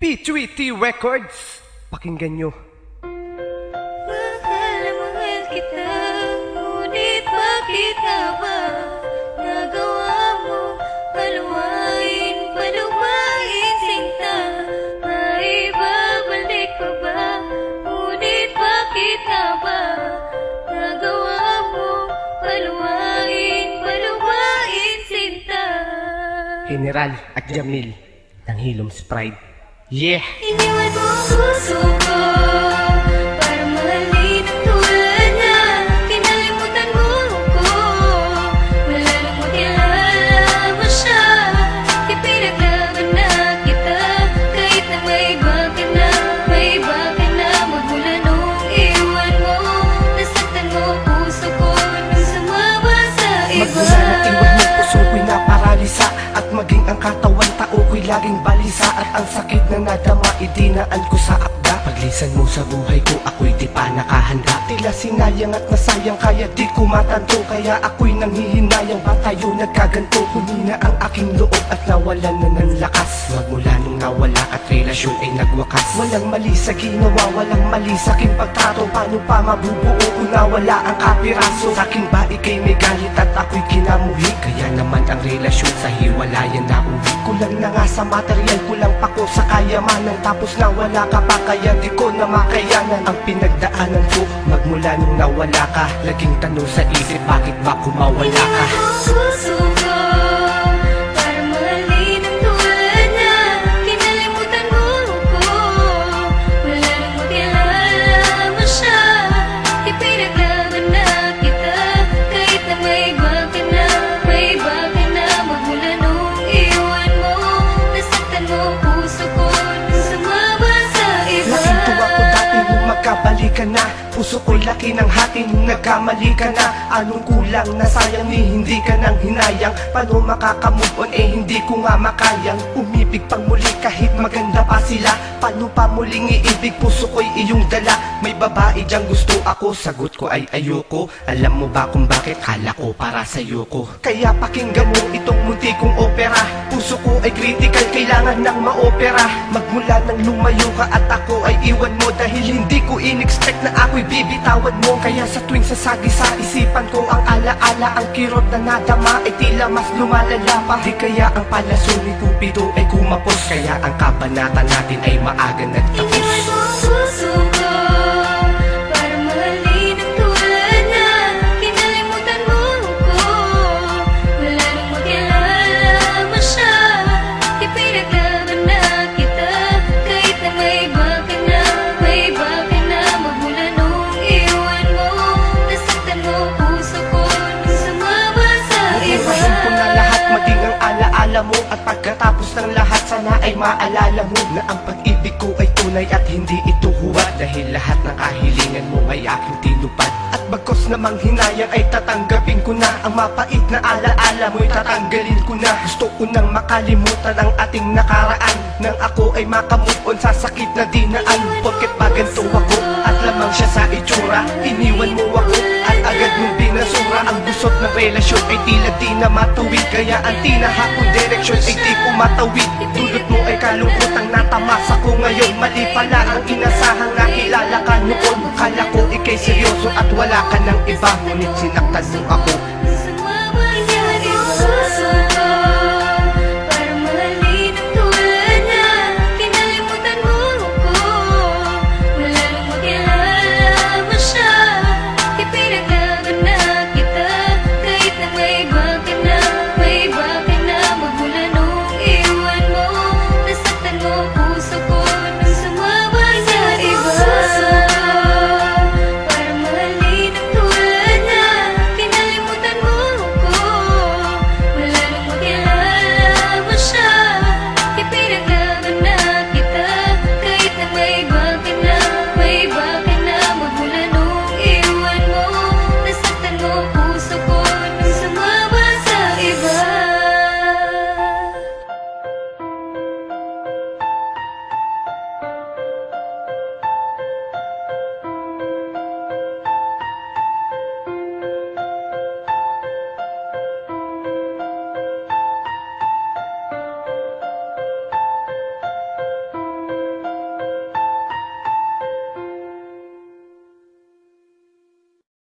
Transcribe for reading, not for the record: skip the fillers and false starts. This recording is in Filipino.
P2ET Records. Pakinggan nyo. Mahal na mahal kita, ngunit bakit nga ba nagawa mo paluwain sinta? Maibabalik pa ba, ngunit bakit nga ba nagawa mo paluwain sinta? General at Jamil ng Hilom's Pride. Yeah! Iniwan mo ang puso ko para mahalin ang tulad niya. Kinalimutan mo ko, wala nang makilala mo siya. Ipinaglaban na kita, kahit na may iba ka na. Magmula nung iwan mo, nasaktan mo puso ko nung sumama sa iba. Magmula na iwan mo, puso ko'y naparalisa, at maging ang katawan tao ko'y laging balisa. At ang sakit na nadama, idinaan ko sa akda. Paglisan mo sa buhay ko, ako'y di pa nakahanda. Tila sinayang at nasayang, kaya di ko matanto. Kaya ako'y nanghihinayang, ba tayo nagkaganto? Humina ang aking loob at nawalan na ng lakas. Magmula nung nawala at relasyon ay nagwakas. Walang mali sa ginawa, walang mali sa aking pagtrato. Paano pa mabubuo kung nawala ang kapiraso? Sa akin ba ikay may galit at ako'y kinamuhi? Kaya naman ang relasyon sa hiwalayan na uwi. Kulang na nga sa material, kulang pa ko sa kayamanan. Tapos nawala ka pa, kaya di ko na makayanan ang pinagdaanan ko. Magmula nung nawala ka, laging tanong sa isip, bakit ba kumawala ka? Iniwan mo ang puso ko para mahalin ang tulad niya. Kinalimutan mo ko, wala nang makilala mo siya. Ipinaglaban na kita, kahit na may iba ka na. Magmula nung iwan mo, nasaktan mo puso ko nung sumama sa iba. Laking tuwa ko dati nung magkabalikan na. Puso ko'y laki ng hati nung nagkamali ka na. Anong kulang na sayang ni hindi ka nang hinayang? Paano makakamove on hindi ko nga makayang umibig pang muli kahit maganda pa sila? Paano pa muling iibig, puso ko'y iyong dala? May babae diyang gusto ako, sagot ko ay ayoko. Alam mo ba kung bakit? Kala ko para sa'yo ko. Kaya pakinggan mo itong munti kong opera. Puso ko ay critical, kailangan ng maopera. Magmula nang lumayo ka at ako ay iwan mo, dahil hindi ko in-expect na ako'y bibitawan mo. Kaya sa tuwing sasagi sa isipan ko ang alaala, ang kirot na nadama ay tila mas lumalala pa. Di kaya ang palaso ni Cupido ay kumapos, kaya ang kabanata natin ay maaga nagtapos. Iniwan mo ang puso ko para mahalin ang tulad niya. Kinalimutan mo ko, wala nang makilala mo siya. Ipinaglaban na kita, kahit na may iba ka na. Magmula nung iwan mo, nasaktan mo puso ko nung sumama sa iba. Bubuhayin ko na lahat, maging ang alaala mo. At pagkatapos ng lahat, sana ay maalala mo na ang pag-ibig ko ay tunay at hindi ito huwad. Dahil lahat ng kahilingan mo ay aking tinupad. At bagkos namang hinayang ay tatanggapin ko na. Ang mapait na alaala mo'y tatanggalin ko na. Gusto ko nang makalimutan ang ating nakaraan, nang ako ay makamove on sa sakit na dinaan. Porket ba ganito ako at lamang siya sa itsura? Iniwan mo ako at agad mong binasura. Ang gusot ng relasyon ay tila di na matuwid, kaya ang tinahakong direksyon ay di ko matawid. Dulot mo ay kalungkotang natamasa ko ngayon. Mali pala ang inasahang nakilala ka noon. Kala ko ikay seryoso at wala ka ng iba, ngunit sinaktan mo ako